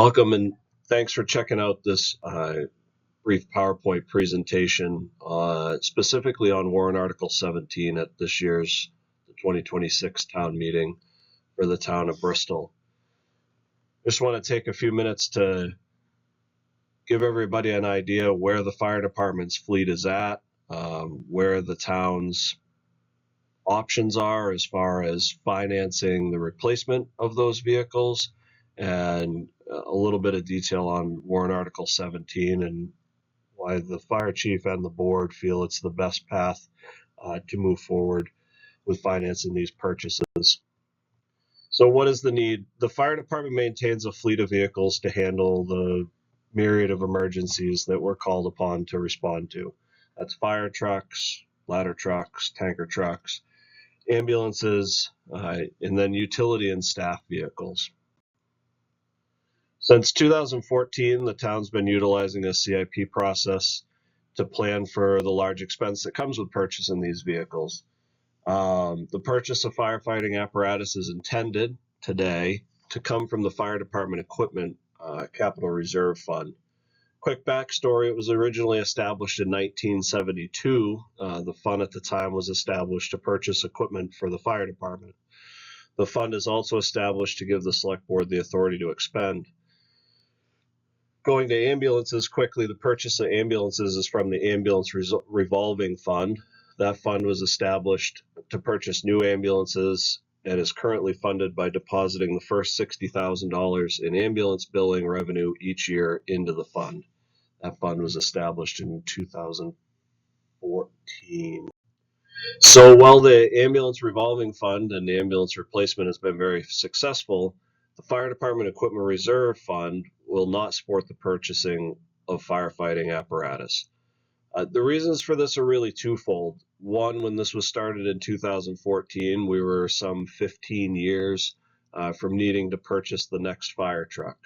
Welcome and thanks for checking out this brief PowerPoint presentation specifically on Warrant Article 17 at this year's 2026 town meeting for the town of Bristol. Just want to take a few minutes to give everybody an idea where the fire department's fleet is at, where the town's options are as far as financing the replacement of those vehicles, and a little bit of detail on Warrant Article 17 and why the fire chief and the board feel it's the best path to move forward with financing these purchases. So what is the need? The fire department maintains a fleet of vehicles to handle the myriad of emergencies that we're called upon to respond to. That's fire trucks, ladder trucks, tanker trucks, ambulances, and then utility and staff vehicles. Since 2014, the town's been utilizing a CIP process to plan for the large expense that comes with purchasing these vehicles. The purchase of firefighting apparatus is intended today to come from the fire department equipment capital reserve fund. Quick backstory, it was originally established in 1972. The fund at the time was established to purchase equipment for the fire department. The fund is also established to give the select board the authority to expend. Going to ambulances quickly, the purchase of ambulances is from the ambulance revolving fund. That fund was established to purchase new ambulances and is currently funded by depositing the first $60,000 in ambulance billing revenue each year into the fund. That fund was established in 2014. So while the ambulance revolving fund and the ambulance replacement has been very successful, the Fire Department Equipment Reserve Fund will not support the purchasing of firefighting apparatus. The reasons for this are really twofold. One, when this was started in 2014, we were some 15 years from needing to purchase the next fire truck,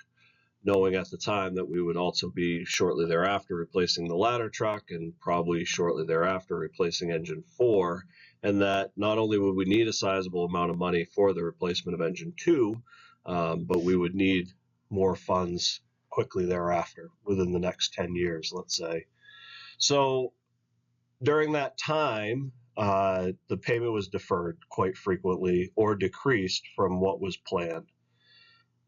knowing at the time that we would also be shortly thereafter replacing the ladder truck and probably shortly thereafter replacing engine 4, and that not only would we need a sizable amount of money for the replacement of engine 2, but we would need more funds quickly thereafter, within the next 10 years, let's say. So during that time, the payment was deferred quite frequently or decreased from what was planned.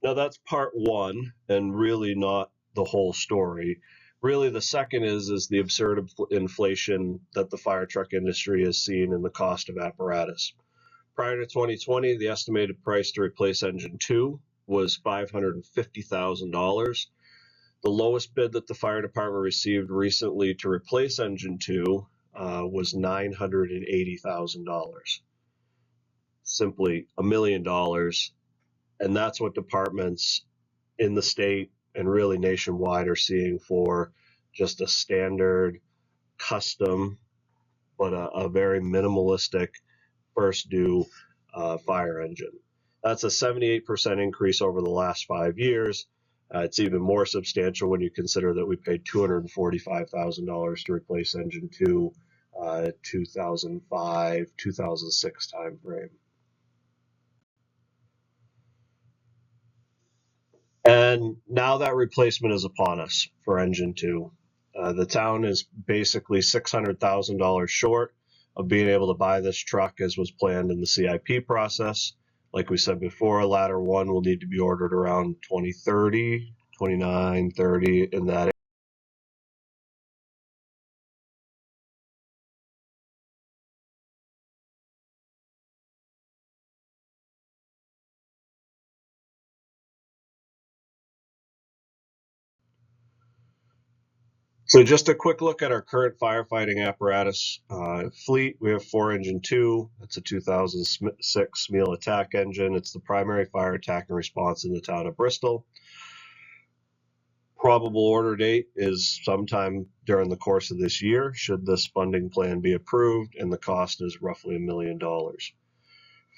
Now that's part one, and really not the whole story. Really, the second is the absurd inflation that the fire truck industry has seen in the cost of apparatus. Prior to 2020, the estimated price to replace engine 2 was $550,000. The lowest bid that the fire department received recently to replace engine 2 was $980,000. Simply $1 million. And that's what departments in the state and really nationwide are seeing for just a standard custom, but a very minimalistic first due fire engine. That's a 78% increase over the last 5 years. It's even more substantial when you consider that we paid $245,000 to replace engine 2, 2005, 2006 timeframe. And now that replacement is upon us for engine 2. The town is basically $600,000 short of being able to buy this truck as was planned in the CIP process. Like we said before, ladder 1 will need to be ordered around 2030, 29, 30, in that. So just a quick look at our current firefighting apparatus fleet. We have 4 engine 2. It's a 2006 Smeel attack engine. It's the primary fire attack and response in the town of Bristol. Probable order date is sometime during the course of this year, should this funding plan be approved, and the cost is roughly $1 million.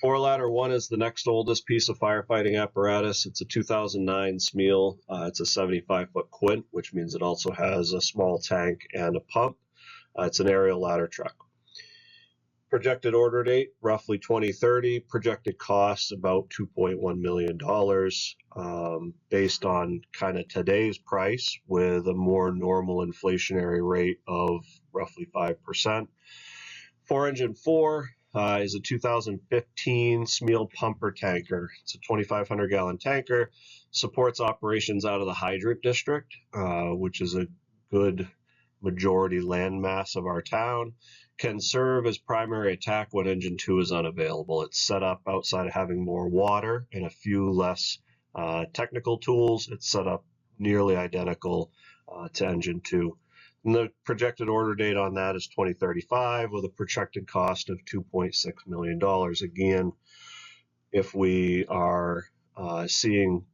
4-ladder 1 is the next oldest piece of firefighting apparatus. It's a 2009 Smeel. It's a 75-foot quint, which means it also has a small tank and a pump. It's an aerial ladder truck. Projected order date, roughly 2030. Projected cost, about $2.1 million, based on kind of today's price with a more normal inflationary rate of roughly 5%. 4-engine 4 is a 2015 Smeal pumper tanker. It's a 2,500-gallon tanker. Supports operations out of the hydrant district, which is a good majority landmass of our town. Can serve as primary attack when engine 2 is unavailable. It's set up outside of having more water and a few less technical tools. It's set up nearly identical to engine 2. And the projected order date on that is 2035 with a projected cost of $2.6 million. Again, if we are seeing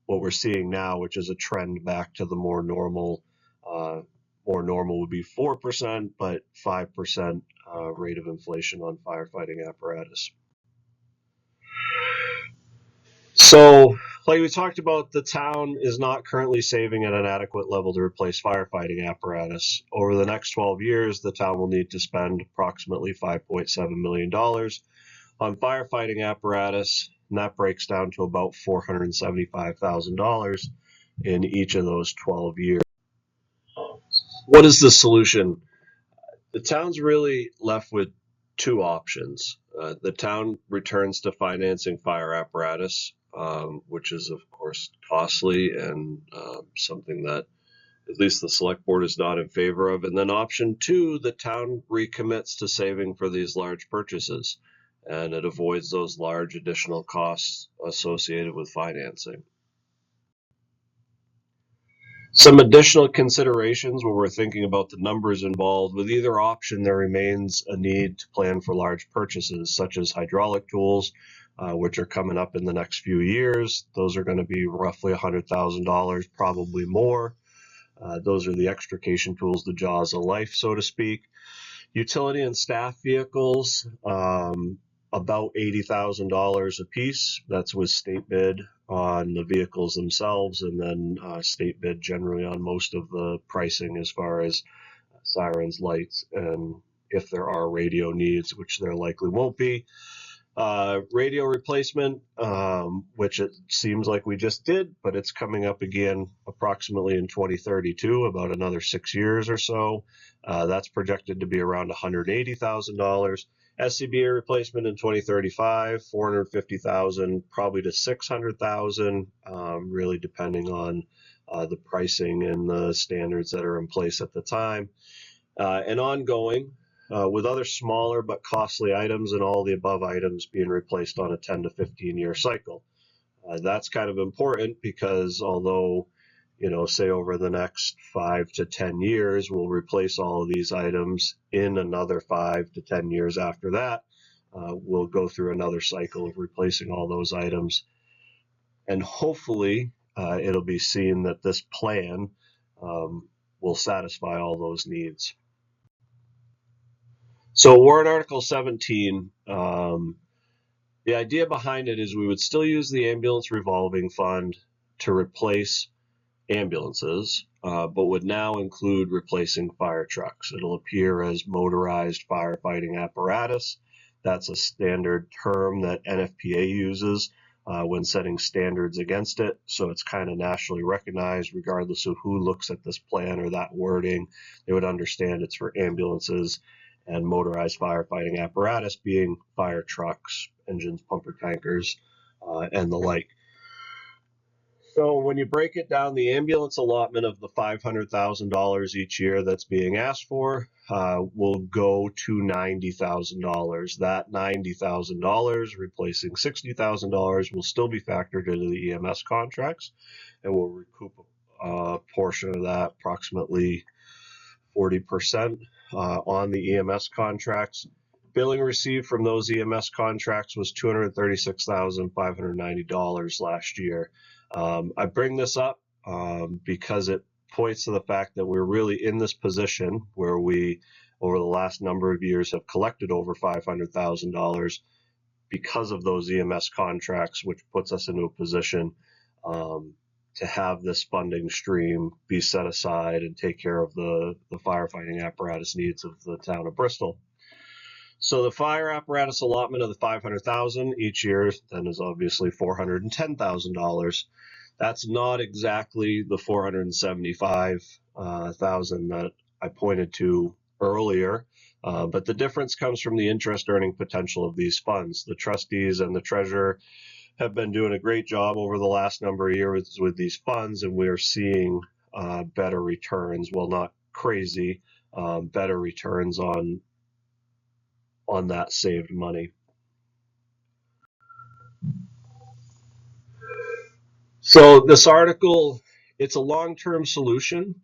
what we're seeing now, which is a trend back to the more normal would be 4%, but 5% rate of inflation on firefighting apparatus. So, like we talked about, the town is not currently saving at an adequate level to replace firefighting apparatus. Over the next 12 years, the town will need to spend approximately $5.7 million on firefighting apparatus, and that breaks down to about $475,000 in each of those 12 years. What is the solution? The town's really left with two options. The town returns to financing fire apparatus, which is, of course, costly and something that at least the select board is not in favor of. And then option two, the town recommits to saving for these large purchases, and it avoids those large additional costs associated with financing. Some additional considerations when we're thinking about the numbers involved. With either option, there remains a need to plan for large purchases, such as hydraulic tools, which are coming up in the next few years. Those are going to be roughly $100,000, probably more. Those are the extrication tools, the jaws of life, so to speak. Utility and staff vehicles, about $80,000 a piece. That's with state bid on the vehicles themselves, and then state bid generally on most of the pricing as far as sirens, lights, and if there are radio needs, which there likely won't be. Radio replacement, which it seems like we just did, but it's coming up again approximately in 2032, about another 6 years or so. That's projected to be around $180,000. SCBA replacement in 2035, $450,000, probably to $600,000, really depending on the pricing and the standards that are in place at the time. And ongoing, with other smaller but costly items and all the above items being replaced on a 10 to 15 year cycle. That's kind of important because although, say over the next 5 to 10 years, we'll replace all of these items in another 5 to 10 years after that, we'll go through another cycle of replacing all those items. And hopefully it'll be seen that this plan will satisfy all those needs. So Warrant Article 17, the idea behind it is we would still use the ambulance revolving fund to replace ambulances, but would now include replacing fire trucks. It'll appear as motorized firefighting apparatus. That's a standard term that NFPA uses when setting standards against it. So it's kind of nationally recognized regardless of who looks at this plan or that wording. They would understand it's for ambulances and motorized firefighting apparatus being fire trucks, engines, pumper tankers, and the like. So when you break it down, the ambulance allotment of the $500,000 each year that's being asked for will go to $90,000. That $90,000 replacing $60,000 will still be factored into the EMS contracts, and we'll recoup a portion of that, approximately 40% on the EMS contracts. Billing received from those EMS contracts was $236,590 last year. I bring this up because it points to the fact that we're really in this position where we, over the last number of years, have collected over $500,000 because of those EMS contracts, which puts us into a position to have this funding stream be set aside and take care of the firefighting apparatus needs of the town of Bristol. So the fire apparatus allotment of the $500,000 each year then is obviously $410,000. That's not exactly the $475,000 that I pointed to earlier, but the difference comes from the interest earning potential of these funds. The trustees and the treasurer have been doing a great job over the last number of years with these funds, and we're seeing better returns. Well, not crazy, better returns on that saved money. So this article, it's a long-term solution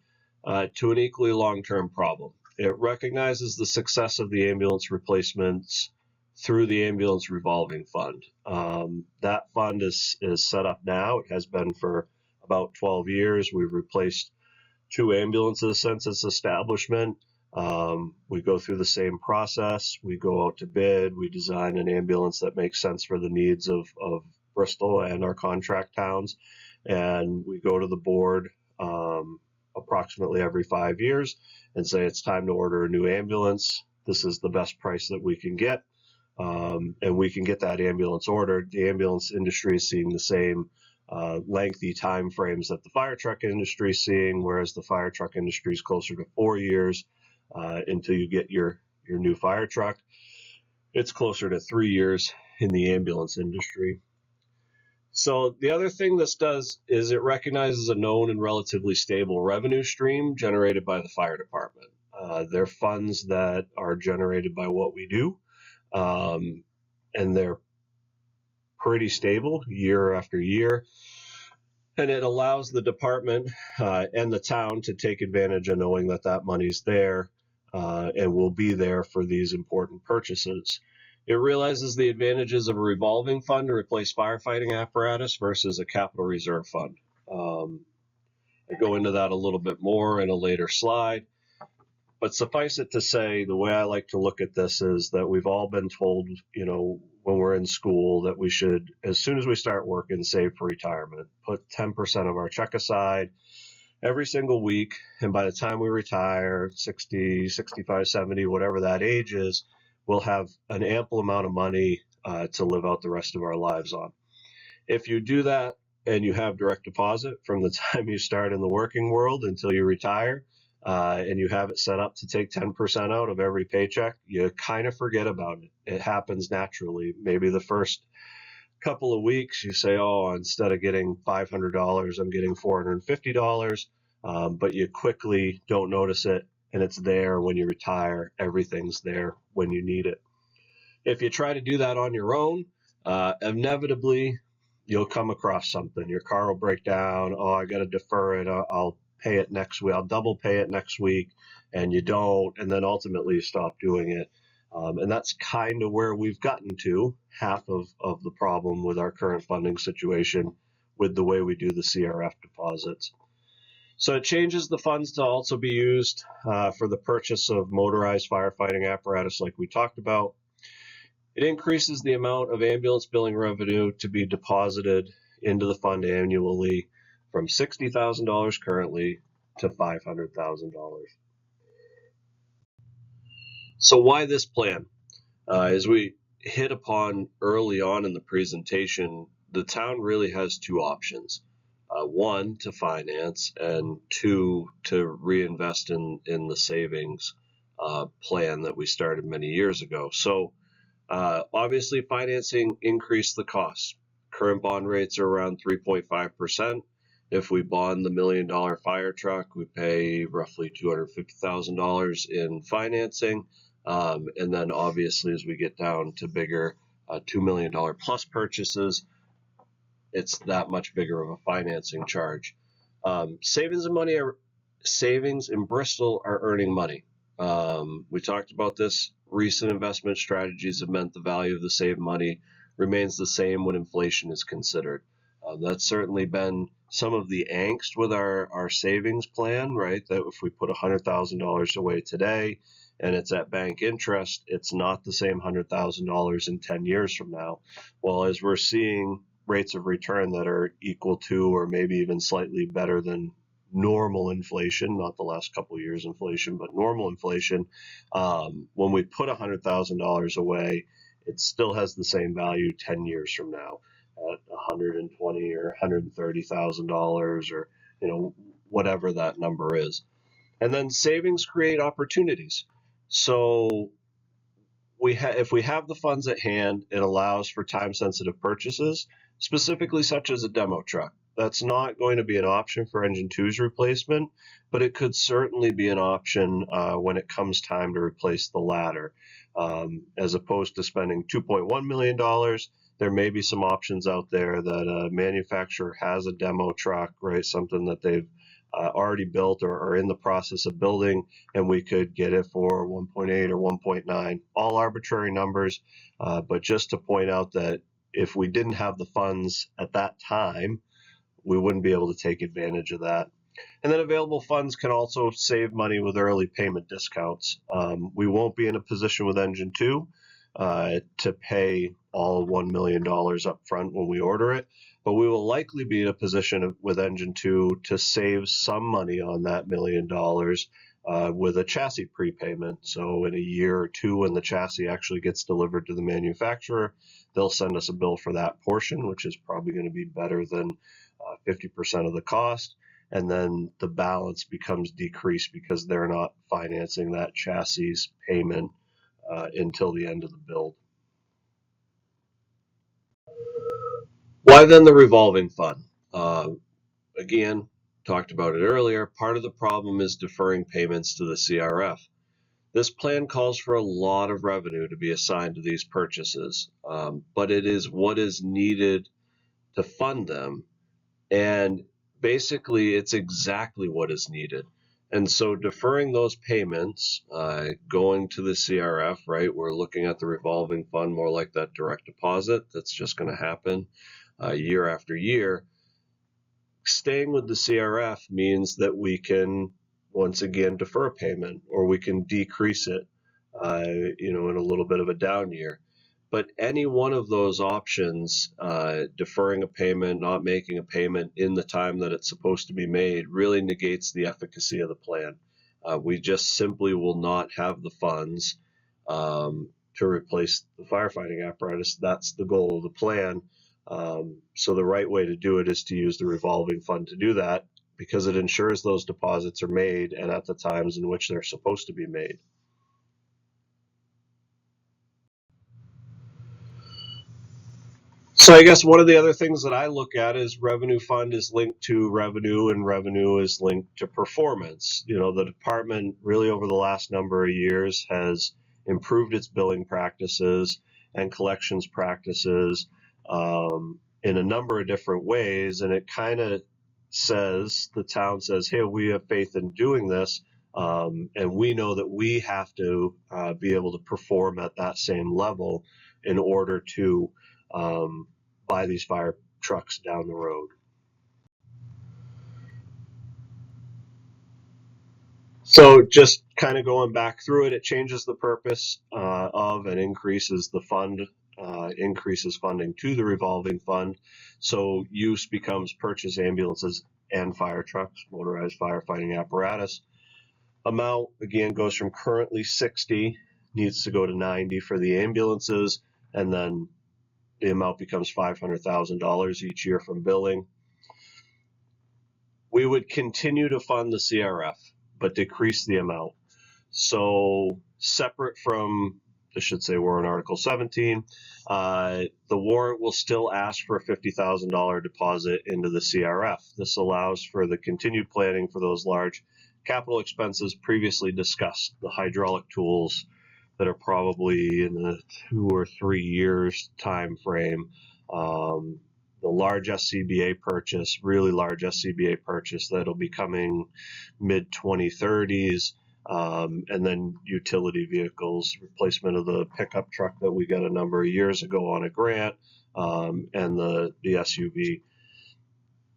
to an equally long-term problem. It recognizes the success of the ambulance replacements through the ambulance revolving fund. That fund is set up now. It has been for about 12 years. We've replaced 2 ambulances since its establishment. We go through the same process. We go out to bid. We design an ambulance that makes sense for the needs of Bristol and our contract towns. And we go to the board approximately every 5 years and say it's time to order a new ambulance. This is the best price that we can get. And we can get that ambulance ordered. The ambulance industry is seeing the same lengthy time frames that the fire truck industry is seeing, whereas the fire truck industry is closer to 4 years until you get your new fire truck. It's closer to 3 years in the ambulance industry. So the other thing this does is it recognizes a known and relatively stable revenue stream generated by the fire department. They're funds that are generated by what we do, and they're pretty stable year after year. And it allows the department and the town to take advantage of knowing that that money's there and will be there for these important purchases. It realizes the advantages of a revolving fund to replace firefighting apparatus versus a capital reserve fund. I go into that a little bit more in a later slide. But suffice it to say, the way I like to look at this is that we've all been told, when we're in school that we should, as soon as we start working, save for retirement, put 10% of our check aside every single week. And by the time we retire, 60, 65, 70, whatever that age is, we'll have an ample amount of money to live out the rest of our lives on. If you do that and you have direct deposit from the time you start in the working world until you retire, and you have it set up to take 10% out of every paycheck, you kind of forget about it. It happens naturally. Maybe the first couple of weeks you say, oh, instead of getting $500, I'm getting $450, but you quickly don't notice it, and it's there when you retire. Everything's there when you need it. If you try to do that on your own, inevitably you'll come across something. Your car will break down. Oh, I got to defer it. I'll pay it next week. I'll double pay it next week, and you don't, and then ultimately you stop doing it. And that's kind of where we've gotten to, half of the problem with our current funding situation with the way we do the CRF deposits. So it changes the funds to also be used for the purchase of motorized firefighting apparatus like we talked about. It increases the amount of ambulance billing revenue to be deposited into the fund annually from $60,000 currently to $500,000. So why this plan? As we hit upon early on in the presentation, the town really has 2 options. 1, to finance, and 2, to reinvest in the savings plan that we started many years ago. So obviously, financing increased the costs. Current bond rates are around 3.5%. If we bond the $1 million fire truck, we pay roughly $250,000 in financing. And then obviously, as we get down to bigger $2 million plus purchases, it's that much bigger of a financing charge. Savings in Bristol are earning money. We talked about this. Recent investment strategies have meant the value of the saved money remains the same when inflation is considered. That's certainly been some of the angst with our savings plan, right? That if we put $100,000 away today and it's at bank interest, it's not the same $100,000 in 10 years from now. Well, as we're seeing rates of return that are equal to or maybe even slightly better than normal inflation, not the last couple of years inflation, but normal inflation, when we put $100,000 away, it still has the same value 10 years from now at $120,000 or $130,000, or whatever that number is. And then savings create opportunities. So if we have the funds at hand, it allows for time-sensitive purchases, specifically such as a demo truck. That's not going to be an option for Engine 2's replacement, but it could certainly be an option when it comes time to replace the latter. As opposed to spending $2.1 million, there may be some options out there that a manufacturer has a demo truck, right? Something that they've already built or are in the process of building, and we could get it for 1.8 or 1.9, all arbitrary numbers. But just to point out that if we didn't have the funds at that time, we wouldn't be able to take advantage of that. And then available funds can also save money with early payment discounts. We won't be in a position with Engine 2 to pay all $1 million up front when we order it, but we will likely be in a position with Engine 2 to save some money on that $1 million with a chassis prepayment. So in a year or two, when the chassis actually gets delivered to the manufacturer, they'll send us a bill for that portion, which is probably going to be better than 50% of the cost. And then the balance becomes decreased because they're not financing that chassis payment until the end of the build. Why then the revolving fund? Again, talked about it earlier, part of the problem is deferring payments to the CRF. This plan calls for a lot of revenue to be assigned to these purchases, but it is what is needed to fund them, and basically it's exactly what is needed. And so deferring those payments, going to the CRF, right, we're looking at the revolving fund more like that direct deposit that's just going to happen year after year. Staying with the CRF means that we can once again defer payment, or we can decrease it, in a little bit of a down year. But any one of those options, deferring a payment, not making a payment in the time that it's supposed to be made, really negates the efficacy of the plan. We just simply will not have the funds to replace the firefighting apparatus. That's the goal of the plan. So the right way to do it is to use the revolving fund to do that, because it ensures those deposits are made and at the times in which they're supposed to be made. So I guess one of the other things that I look at is revenue fund is linked to revenue, and revenue is linked to performance. The department really over the last number of years has improved its billing practices and collections practices in a number of different ways, and it kind of the town says, hey, we have faith in doing this, and we know that we have to be able to perform at that same level in order to buy these fire trucks down the road. So just kind of going back through it, it changes the purpose of and increases the fund, increases funding to the revolving fund. So use becomes purchase ambulances and fire trucks, motorized firefighting apparatus. Amount, again, goes from currently 60, needs to go to 90 for the ambulances, and then the amount becomes $500,000 each year from billing. We would continue to fund the CRF, but decrease the amount. So separate from, I should say, Warrant Article 17, the warrant will still ask for a $50,000 deposit into the CRF. This allows for the continued planning for those large capital expenses previously discussed, the hydraulic tools that are probably in a 2 or 3 years time frame, the large SCBA purchase, really large SCBA purchase that'll be coming mid-2030s, and then utility vehicles, replacement of the pickup truck that we got a number of years ago on a grant, and the SUV,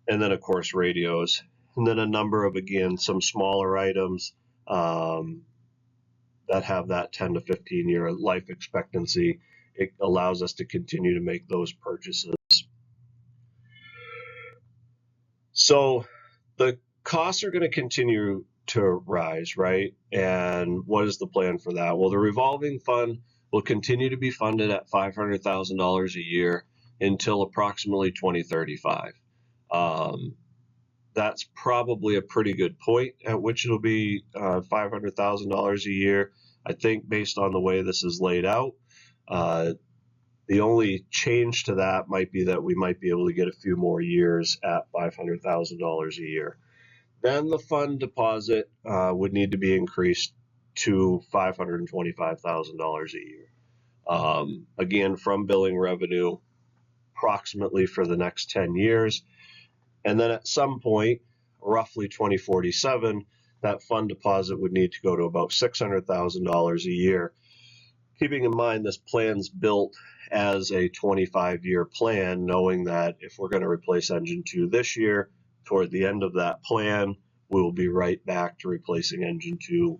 and then of course radios, and then a number of, again, some smaller items that have that 10 to 15 year life expectancy. It allows us to continue to make those purchases. So the costs are going to continue to rise, right? And what is the plan for that? Well, the revolving fund will continue to be funded at $500,000 a year until approximately 2035. That's probably a pretty good point at which it'll be $500,000 a year. I think based on the way this is laid out, the only change to that might be that we might be able to get a few more years at $500,000 a year. Then the fund deposit would need to be increased to $525,000 a year. Again, from billing revenue, approximately for the next 10 years. And then at some point, roughly 2047, that fund deposit would need to go to about $600,000 a year. Keeping in mind this plan's built as a 25-year plan, knowing that if we're going to replace engine 2 this year, toward the end of that plan, we will be right back to replacing engine 2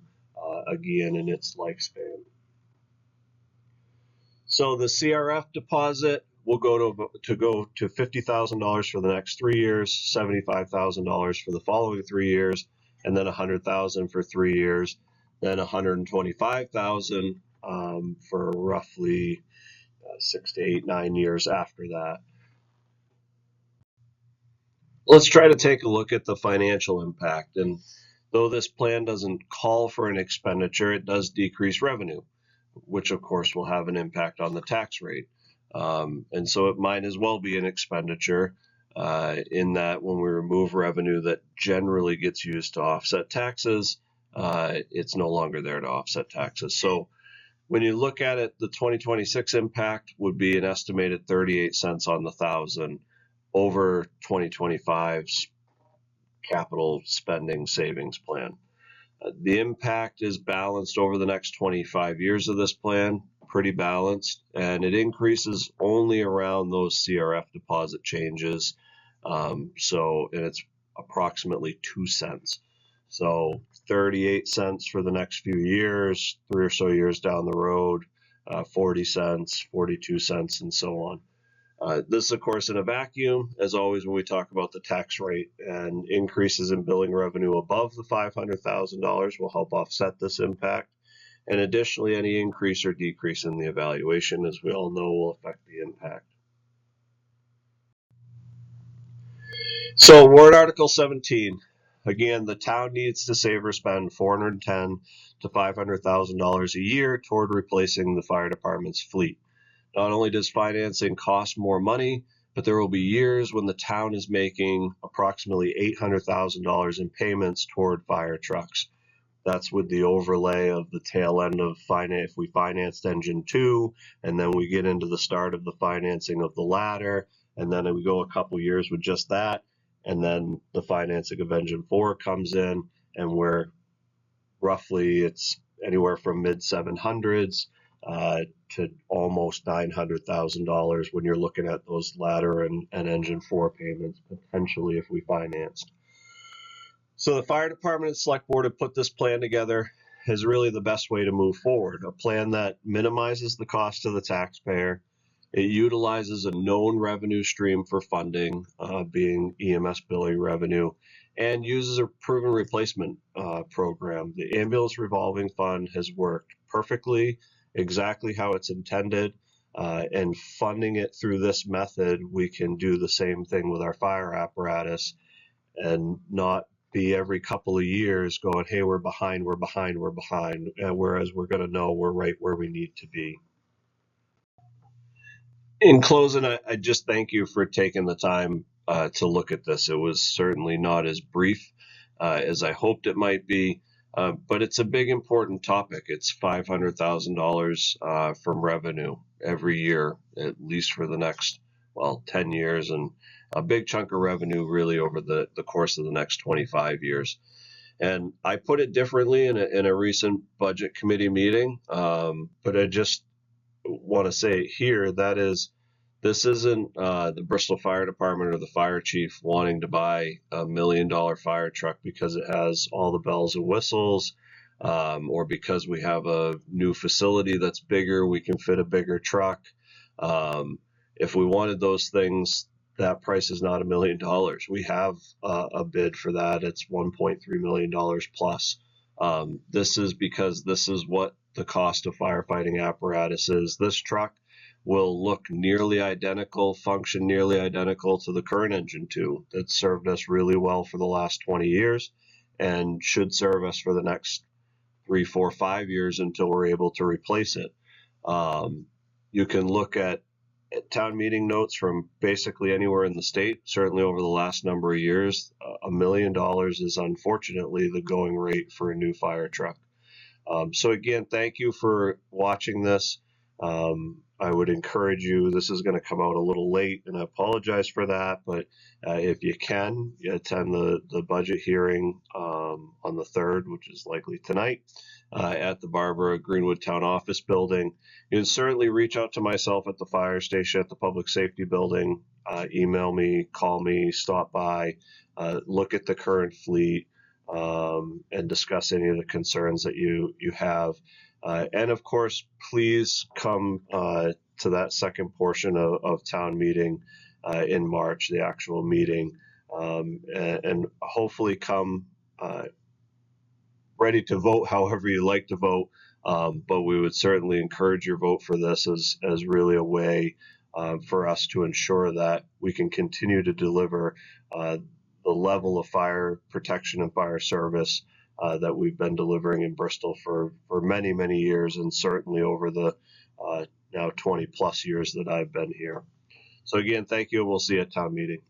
again in its lifespan. So the CRF deposit will go to $50,000 for the next 3 years, $75,000 for the following 3 years, and then $100,000 for 3 years, then $125,000 for roughly 6 to 8, 9 years after that. Let's try to take a look at the financial impact. And though this plan doesn't call for an expenditure, it does decrease revenue, which of course will have an impact on the tax rate. And so it might as well be an expenditure in that when we remove revenue that generally gets used to offset taxes, it's no longer there to offset taxes. So when you look at it, the 2026 impact would be an estimated 38 cents on the thousand over 2025's capital spending savings plan. The impact is balanced over the next 25 years of this plan, pretty balanced, and it increases only around those CRF deposit changes. And it's approximately 2 cents. So 38 cents for the next few years, 3 or so years down the road, 40 cents, 42 cents, and so on. This is, of course, in a vacuum, as always, when we talk about the tax rate, and increases in billing revenue above the $500,000 will help offset this impact. And additionally, any increase or decrease in the evaluation, as we all know, will affect the impact. So, Warrant Article 17. Again, the town needs to save or spend $410,000 to $500,000 a year toward replacing the fire department's fleet. Not only does financing cost more money, but there will be years when the town is making approximately $800,000 in payments toward fire trucks. That's with the overlay of the tail end of finance. If we financed engine 2, and then we get into the start of the financing of the latter, and then we go a couple years with just that, and then the financing of engine 4 comes in, and we're roughly, it's anywhere from mid 700s to almost $900,000 when you're looking at those latter and engine 4 payments potentially if we financed. So the fire department and select board have put this plan together as really the best way to move forward, a plan that minimizes the cost to the taxpayer. It utilizes a known revenue stream for funding, being EMS billing revenue, and uses a proven replacement program. The ambulance revolving fund has worked perfectly, exactly how it's intended, and funding it through this method, we can do the same thing with our fire apparatus and not be every couple of years going, hey, we're behind, whereas we're going to know we're right where we need to be. In closing, I just thank you for taking the time to look at this. It was certainly not as brief as I hoped it might be, but it's a big, important topic. It's $500,000 from revenue every year, at least for the next, 10 years, and a big chunk of revenue really over the course of the next 25 years. And I put it differently in a recent budget committee meeting, but I just want to say here, that is, this isn't the Bristol Fire Department or the fire chief wanting to buy $1 million fire truck because it has all the bells and whistles, or because we have a new facility that's bigger, we can fit a bigger truck. If we wanted those things, that price is not $1 million. We have a bid for that. It's $1.3 million plus. This is because this is what the cost of firefighting apparatus is. This truck will look nearly identical, function nearly identical to the current engine 2 that served us really well for the last 20 years and should serve us for the next 3, 4, 5 years until we're able to replace it. You can look at town meeting notes from basically anywhere in the state. Certainly over the last number of years, $1 million is unfortunately the going rate for a new fire truck. So again, thank you for watching this. I would encourage you, this is going to come out a little late, and I apologize for that, but if you can, attend the budget hearing on the 3rd, which is likely tonight, at the Barbara Greenwood Town Office Building. You can certainly reach out to myself at the fire station, at the Public Safety Building, email me, call me, stop by, look at the current fleet, and discuss any of the concerns that you have. And of course, please come to that second portion of town meeting in March, the actual meeting, and hopefully come ready to vote however you like to vote. But we would certainly encourage your vote for this as really a way for us to ensure that we can continue to deliver the level of fire protection and fire service that we've been delivering in Bristol for many, many years, and certainly over the now 20 plus years that I've been here. So again, thank you, and we'll see you at town meeting.